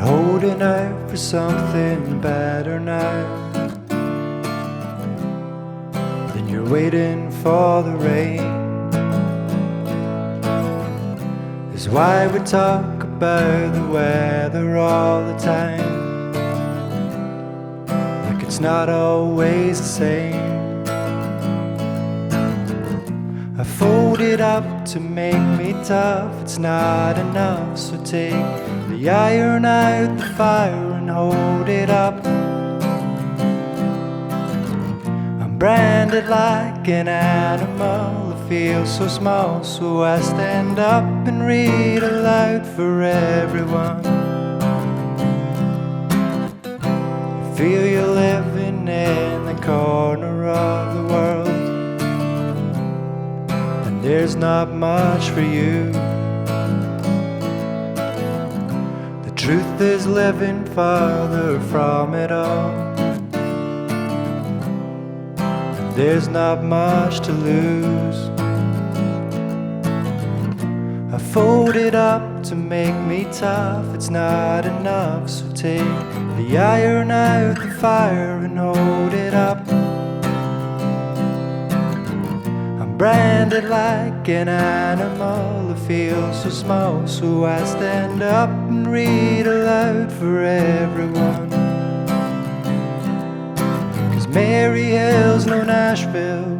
holding out for something better now. Then you're waiting for the rain. Is why we talk about the weather all the time, like it's not always the same. I fold it up to make me tough, it's not enough, so take the iron out the fire and hold it up. I'm branded like an animal, I feel so small, so I stand up and read aloud for everyone. You feel you're living in the corner of the world, and there's not much for you. The truth is living farther from it all, and there's not much to lose. I fold it up to make me tough, it's not enough, so take the iron out the fire and hold it up. I'm branded like an animal, I feel so small, so I stand up and read aloud for everyone. 'Cause Mary Hill's no Nashville,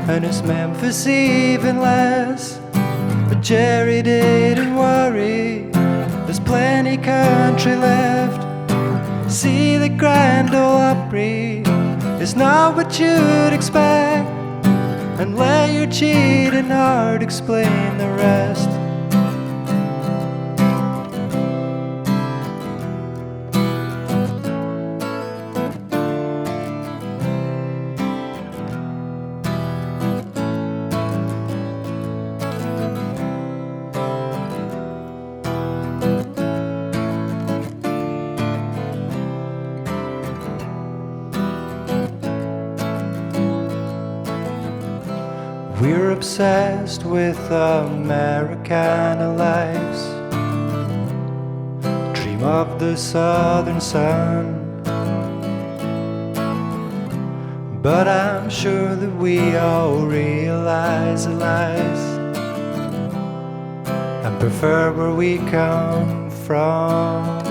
and it's Memphis even less. But Jerry didn't worry, there's plenty country left. See, the Grand Ole Opry is not what you'd expect, and let your cheating heart explain the rest. We're obsessed with Americana lives, dream of the southern sun. But I'm sure that we all realize the lies and prefer where we come from.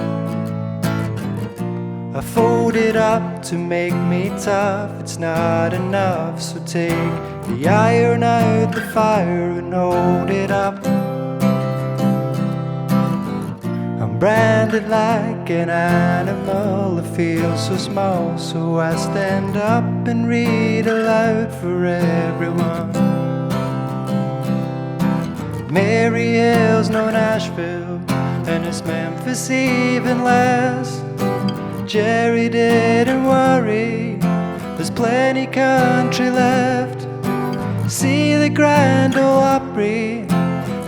I fold it up to make me tough, it's not enough, so take the iron out the fire and hold it up. I'm branded like an animal, I feel so small, so I stand up and read aloud for everyone. Mary Hill's no Nashville, and it's Memphis even less. Jerry didn't worry, there's plenty country left. See, the Grand Ole Opry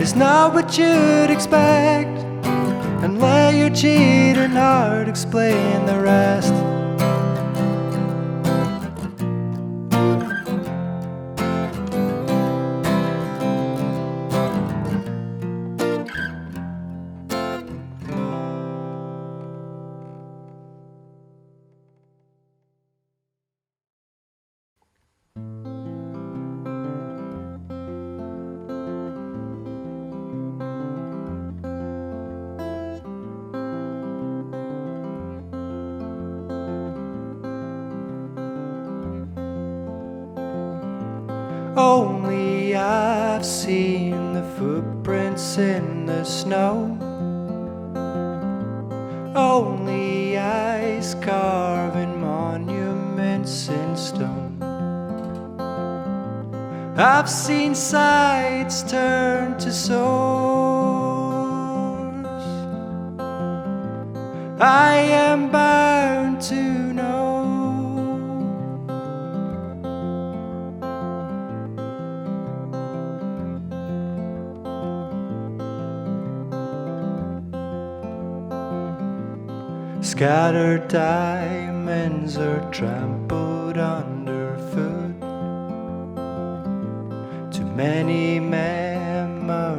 is not what you'd expect, and let your cheating heart explain the rest. Only I've seen the footprints in the snow, only ice carving monuments in stone. I've seen sights turn to swords. I am bound to know. Scattered diamonds are trampled underfoot. Too many memories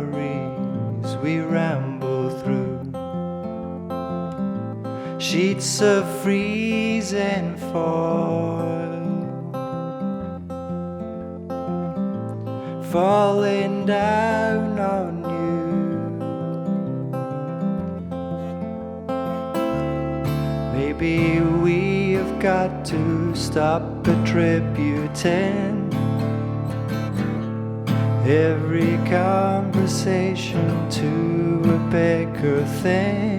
we ramble through. sheets of freezing foil falling down on you. Maybe we've got to stop attributing every conversation to a bigger thing.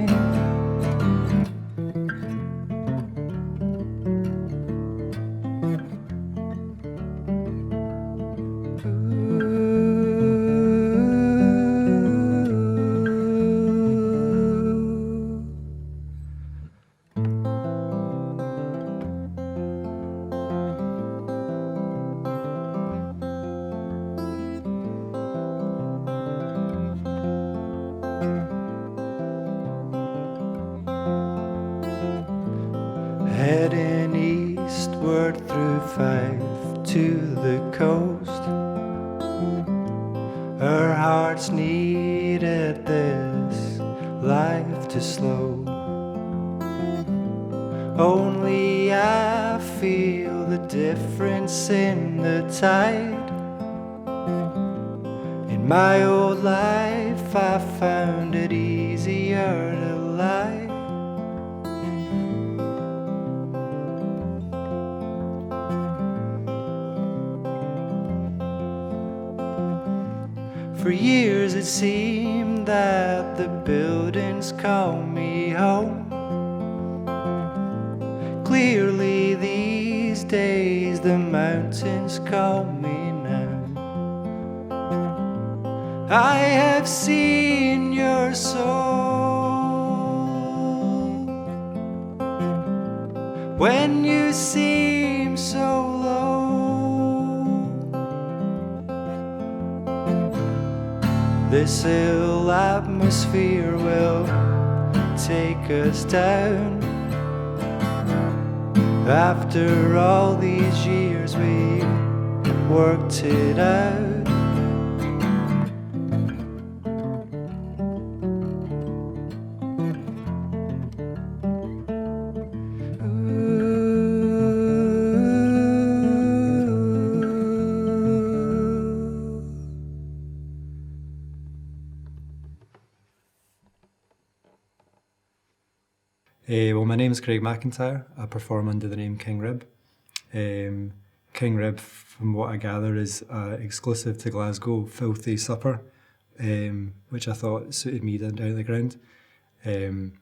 Heading eastward through Fife to the coast. Her heart's needed this life to slow. Only I feel the difference in the tide. In my old life I found it easier to lie. For years it seemed that the buildings call me home. Clearly these days the mountains call me now. I have seen your soul when you seem so low. This ill atmosphere will take us down. After all these years we worked it out. Well, my name is Craig McIntyre. I perform under the name King Rib. King Rib, from what I gather, is exclusive to Glasgow filthy supper, which I thought suited me down to the ground. And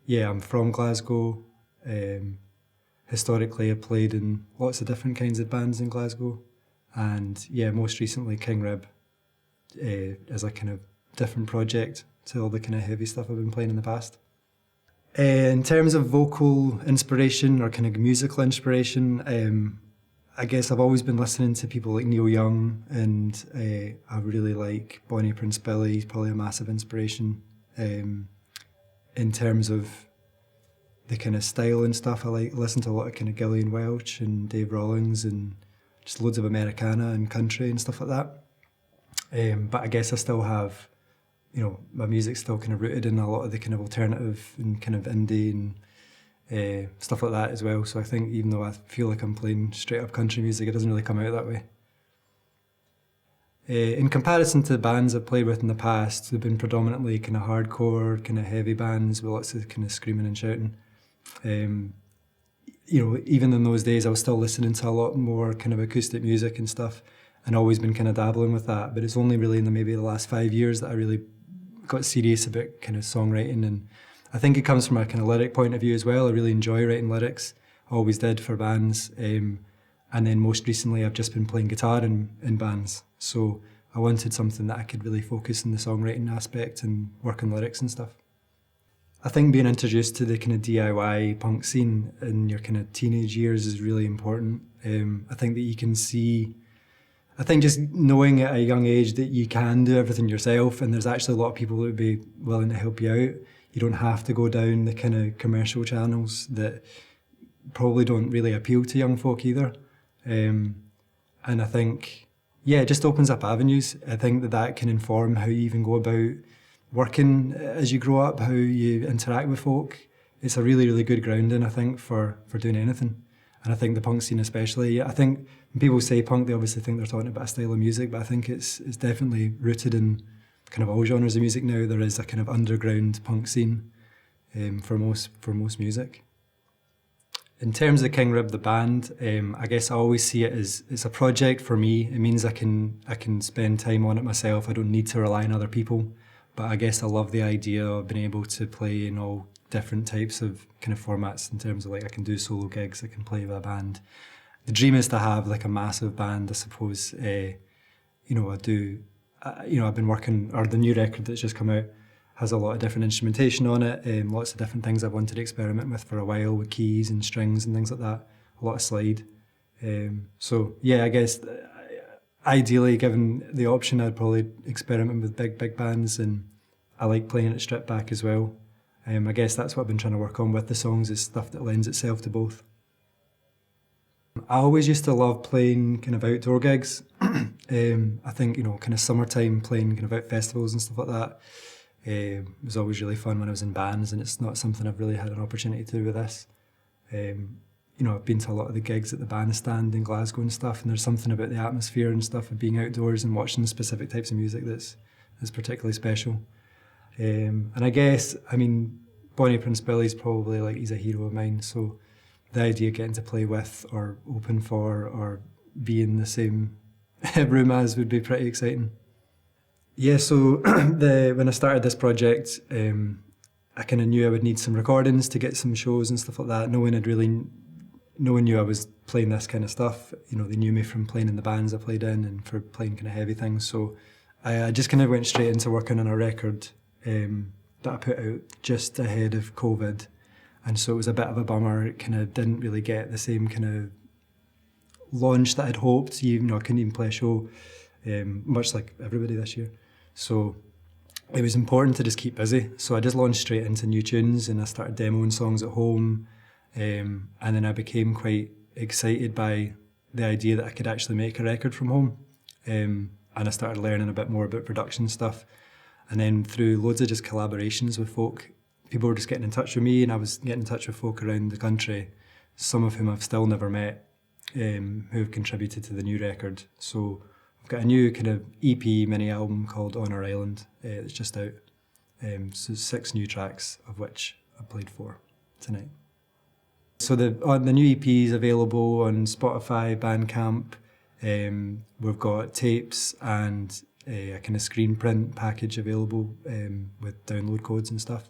yeah, I'm from Glasgow. Historically, I played in lots of different kinds of bands in Glasgow. And yeah, most recently King Rib as a kind of different project to all the kind of heavy stuff I've been playing in the past. In terms of vocal inspiration or kind of musical inspiration, I guess I've always been listening to people like Neil Young, and I really like Bonnie Prince Billy. He's probably a massive inspiration. In terms of the kind of style and stuff, I listen to a lot of kind of Gillian Welch and Dave Rawlings and just loads of Americana and country and stuff like that. But I guess I still have, my music's still kind of rooted in a lot of the kind of alternative and kind of indie and stuff like that as well. So I think even though I feel like I'm playing straight up country music, it doesn't really come out that way. In comparison to the bands I've played with in the past, they've been predominantly kind of hardcore, kind of heavy bands with lots of kind of screaming and shouting. Even in those days, I was still listening to a lot more kind of acoustic music and stuff, and always been kind of dabbling with that. But it's only really in maybe the last 5 years that I really got serious about kind of songwriting, and I think it comes from a kind of lyric point of view as well. I really enjoy writing lyrics, I always did for bands, and then most recently I've just been playing guitar in bands, so I wanted something that I could really focus on the songwriting aspect and work on lyrics and stuff. I think being introduced to the kind of DIY punk scene in your kind of teenage years is really important. I think that you can see, I think just knowing at a young age that you can do everything yourself, and there's actually a lot of people that would be willing to help you out. You don't have to go down the kind of commercial channels that probably don't really appeal to young folk either. And I think, it just opens up avenues. I think that can inform how you even go about working as you grow up, how you interact with folk. It's a really, really good grounding, I think, for doing anything. And I think the punk scene especially, I think when people say punk, they obviously think they're talking about a style of music, but I think it's definitely rooted in kind of all genres of music now. There is a kind of underground punk scene for most music. In terms of King Rib, the band, I guess I always see it as it's a project for me. It means I can spend time on it myself. I don't need to rely on other people. But I guess I love the idea of being able to play in all different types of kind of formats in terms of like I can do solo gigs, I can play with a band. The dream is to have like a massive band, I suppose. I've been working, or the new record that's just come out has a lot of different instrumentation on it, lots of different things I've wanted to experiment with for a while, with keys and strings and things like that, a lot of slide. So yeah, I guess ideally, given the option, I'd probably experiment with big bands, and I like playing it stripped back as well. I guess that's what I've been trying to work on with the songs, is stuff that lends itself to both. I always used to love playing kind of outdoor gigs. I think, kind of summertime playing kind of out festivals and stuff like that was always really fun when I was in bands, and it's not something I've really had an opportunity to do with this. I've been to a lot of the gigs at the bandstand in Glasgow and stuff, and there's something about the atmosphere and stuff of being outdoors and watching specific types of music that's particularly special. And I guess, Bonnie Prince Billy's probably like, he's a hero of mine, so the idea of getting to play with or open for or be in the same room as would be pretty exciting. Yeah, so when I started this project, I kind of knew I would need some recordings to get some shows and stuff like that. No one knew I was playing this kind of stuff. They knew me from playing in the bands I played in and for playing kind of heavy things. So I just kind of went straight into working on a record that I put out just ahead of COVID. And so it was a bit of a bummer. It kind of didn't really get the same kind of launch that I'd hoped. I couldn't even play a show, much like everybody this year. So it was important to just keep busy. So I just launched straight into new tunes, and I started demoing songs at home. And then I became quite excited by the idea that I could actually make a record from home. And I started learning a bit more about production stuff. And then through loads of just collaborations with folk, people were just getting in touch with me, and I was getting in touch with folk around the country, some of whom I've still never met, who have contributed to the new record. So I've got a new kind of EP mini album called On Our Island. It's just out. So 6 new tracks, of which I played 4 tonight. So the new EP is available on Spotify, Bandcamp. We've got tapes and a kind of screen print package available with download codes and stuff.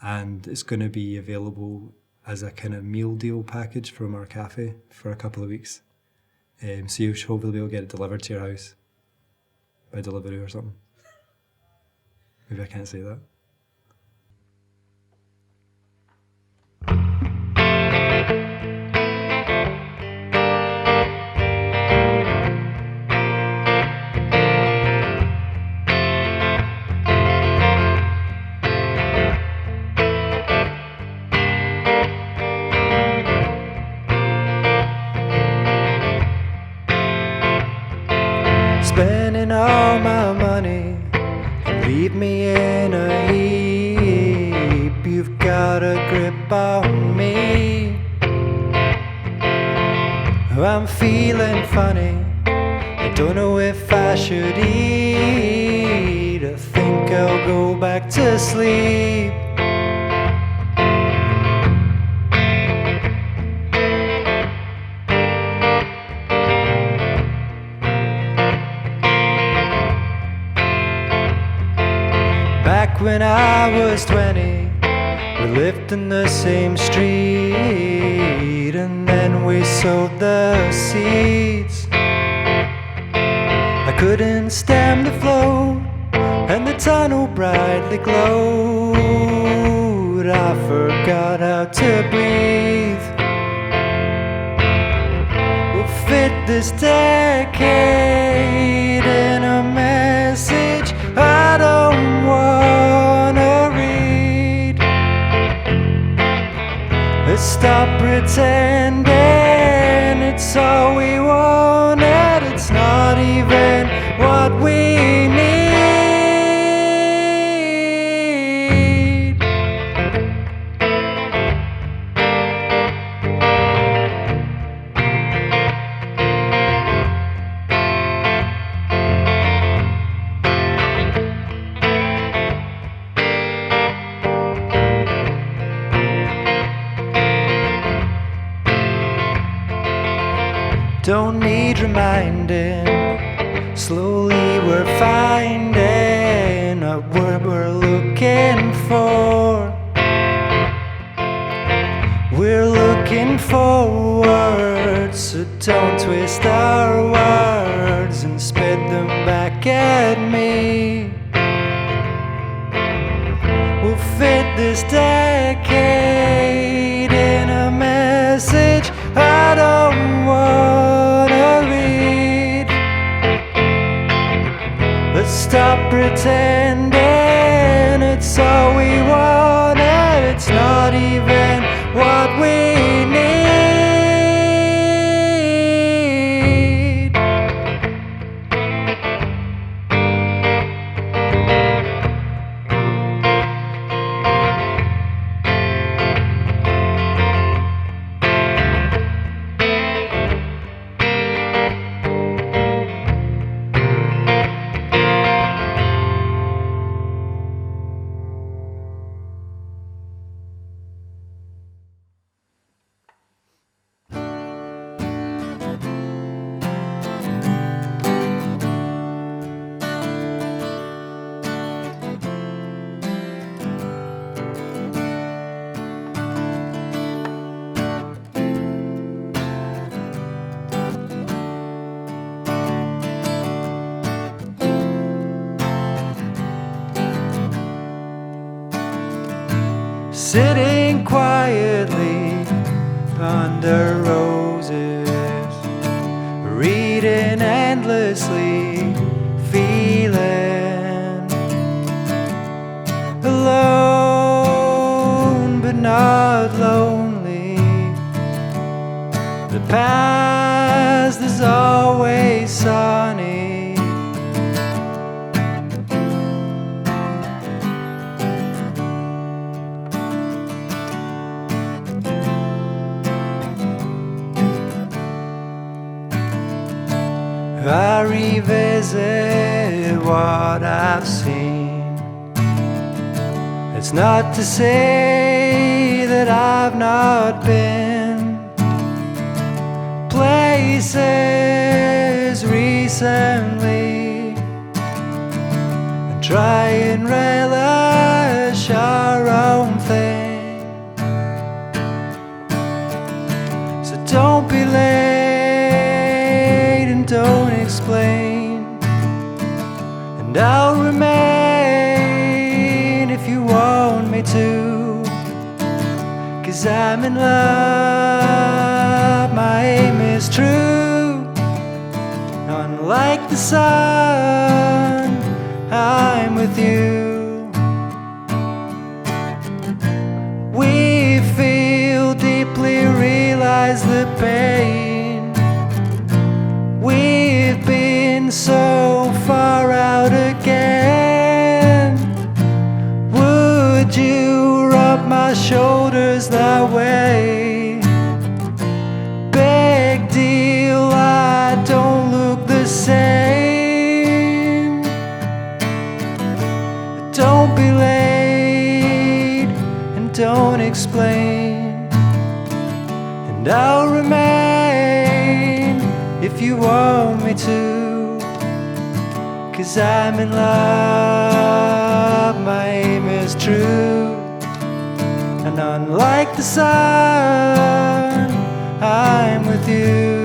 And it's going to be available as a kind of meal deal package from our cafe for a couple of weeks. So you'll hopefully be able to get it delivered to your house by delivery or something. Maybe I can't say that. Spending all my money, leave me in a heap. You've got a grip on me. I'm feeling funny, I don't know if I should eat. I think I'll go back to sleep. Back when I was 20, we lived in the same street, and then we sowed the seeds. I couldn't stem the flow, and the tunnel brightly glowed. I forgot how to breathe. We'll fit this decade in a message I don't wanna read. Let's stop pretending it's all we wanted. It's not even what we need. don't need reminding. Slowly we're finding a word we're looking for. We're looking forward, so don't twist our words and spit them back at me. We'll fit this decade in a message I don't wanna read. Let's stop pretending it's all we wanted. It's not even what we need. Sitting quietly under roses, reading endlessly, feeling alone but not lonely. The past is always sunny. I revisit what I've seen. It's not to say that I've not been places recently and try and relish our own thing. So don't be late, don't explain, and I'll remain if you want me to, 'cause I'm in love, my aim is true. Unlike the sun, I'm with you. We feel deeply, realize the pain. We've been so far out again. Would you rub my shoulders that way? Big deal, I don't look the same. Don't be late and don't explain, and I'll remain if you want me to, 'cause I'm in love, my aim is true. And unlike the sun, I'm with you.